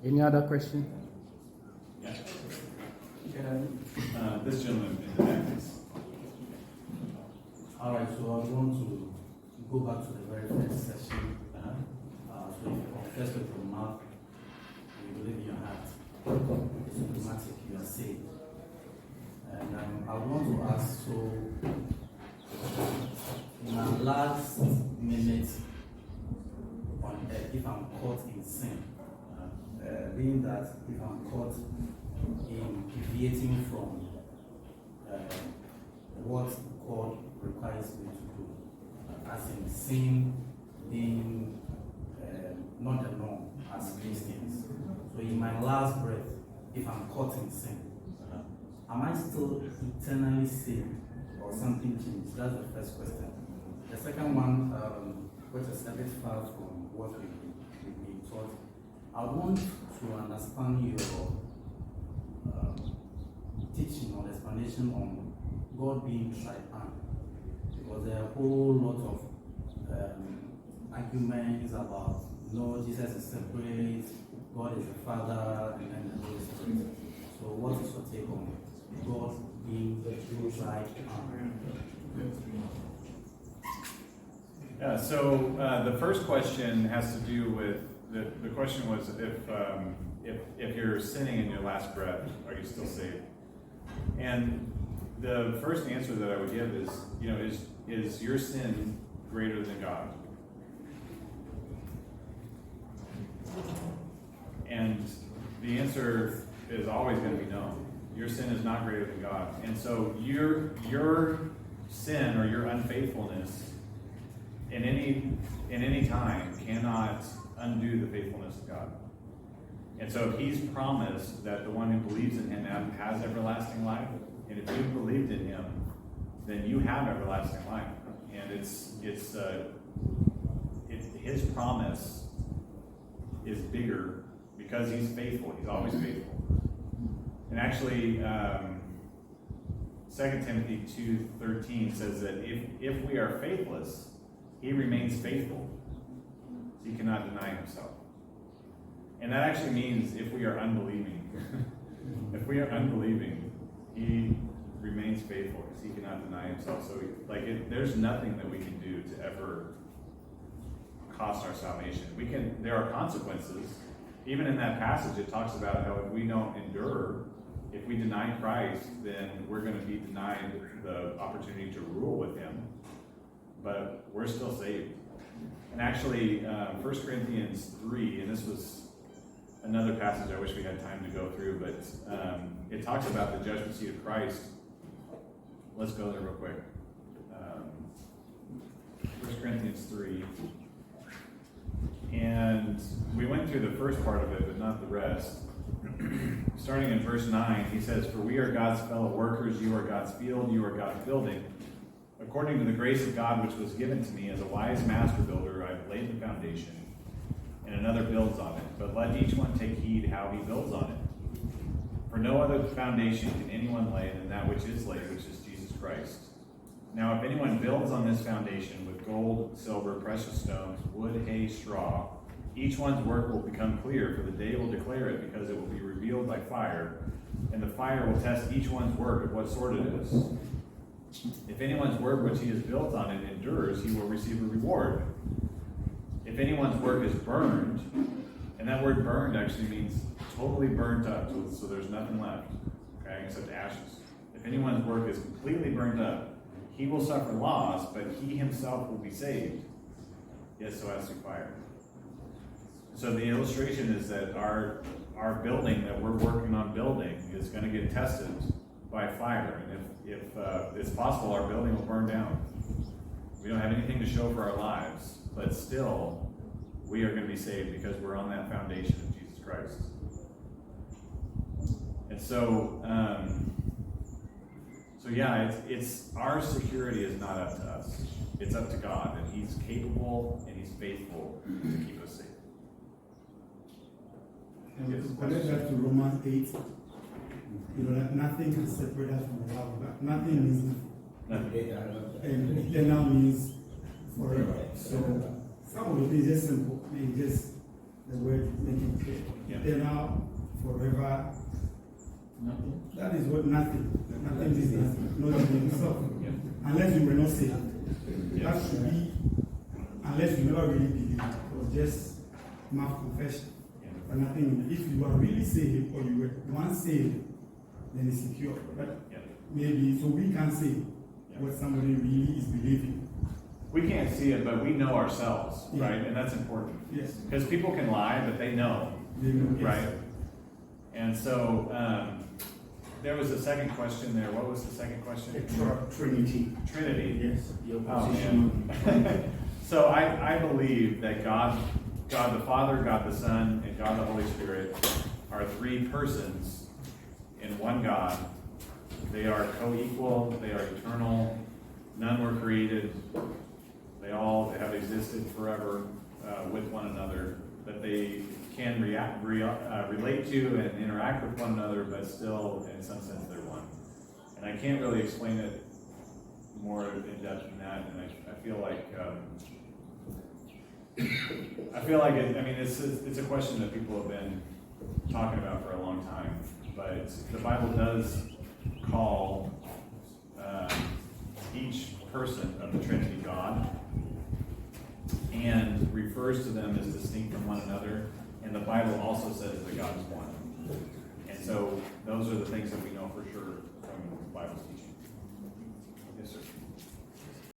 Any other question? Yeah. This gentleman in the back, please. All right, so I want to go back to the very first session. So if you confess with your mouth and you believe in your heart, it's automatic, you are saved. And I want to ask, so in my last minute on earth, if I'm caught in sin, being that if I'm caught in deviating from what God requires me to do, as in sin being not the norm as Christians. So in my last breath, if I'm caught in sin, am I still eternally saved or something changed? That's the first question. The second one, which is a bit far from what we've been taught, I want to understand your teaching or explanation on God being triune, because there are a whole lot of arguments about no, Jesus is separate, God is the Father, and then the Holy Spirit. So what is your take on God being triune? Yeah, so the first question has to do with, the question was if you're sinning in your last breath, are you still saved? And the first answer that I would give is, is your sin greater than God? And the answer is always going to be no. Your sin is not greater than God. And so your sin or your unfaithfulness in any time cannot undo the faithfulness of God. And so if he's promised that the one who believes in him has everlasting life, and if you believed in him, then you have everlasting life. And it's his promise is bigger because he's faithful. He's always faithful. And actually, 2 Timothy 2:13 says that if we are faithless, he remains faithful. So he cannot deny himself. And that actually means if we are unbelieving. If we are unbelieving, he remains faithful because he cannot deny himself. So there's nothing that we can do to ever cost our salvation. There are consequences. Even in that passage, it talks about how if we don't endure, if we deny Christ, then we're going to be denied the opportunity to rule with him. But we're still saved. And actually, 1 Corinthians 3, and this was another passage I wish we had time to go through, but it talks about the judgment seat of Christ. Let's go there real quick. 1 Corinthians 3. And we went through the first part of it, but not the rest. Starting in verse 9, he says, "For we are God's fellow workers, you are God's field, you are God's building. According to the grace of God which was given to me as a wise master builder, I have laid the foundation, and another builds on it. But let each one take heed how he builds on it. For no other foundation can anyone lay than that which is laid, which is Jesus Christ. Now if anyone builds on this foundation with gold, silver, precious stones, wood, hay, straw, each one's work will become clear, for the day will declare it, because it will be revealed by fire, and the fire will test each one's work of what sort it is. If anyone's work which he has built on it endures, he will receive a reward. If anyone's work is burned," and that word burned actually means totally burnt up, so there's nothing left, okay, except ashes. If anyone's work is completely burned up, he will suffer loss, but he himself will be saved, yet so as through fire. So the illustration is that our building that we're working on building is going to get tested by fire, and if it's possible, our building will burn down. We don't have anything to show for our lives, but still, we are going to be saved because we're on that foundation of Jesus Christ. And so, it's our security is not up to us; it's up to God, and He's capable and He's faithful to keep us safe. And we connect that to Romans 8. That nothing can separate us from the love of God. Nothing means nothing. And eternal means forever. So some of it is just simple. I mean, just the the word make it clear. Yeah. Eternal, forever. Nothing. That is what nothing. Nothing is nothing. Not even himself. Yeah. Unless you were not saved. Yeah. That should be, unless you never really believe or just mouth confession. Yeah. But nothing. If you are really saved or you were once saved, then it's secure. But Yeah. maybe, so we can't say Yeah. what somebody really is believing. We can't see it, but we know ourselves, Yeah. right? And that's important. Yes. Because people can lie, but they know, They know, yes. right? And so, there was a second question there. What was the second question? Trinity. Trinity. Yes. Your Oh, position. man. So I believe that God the Father, God the Son, and God the Holy Spirit are three persons in one God. They are co-equal, they are eternal, none were created, they all have existed forever with one another, that they can relate to and interact with one another, but still, in some sense, they're one. And I can't really explain it more in depth than that, and I feel like it's a question that people have been talking about for a long time, but the Bible does call each person of the Trinity God, and refers to them as distinct from one another, and the Bible also says that God is one. And so those are the things that we know for sure from the Bible's teaching. Yes, sir.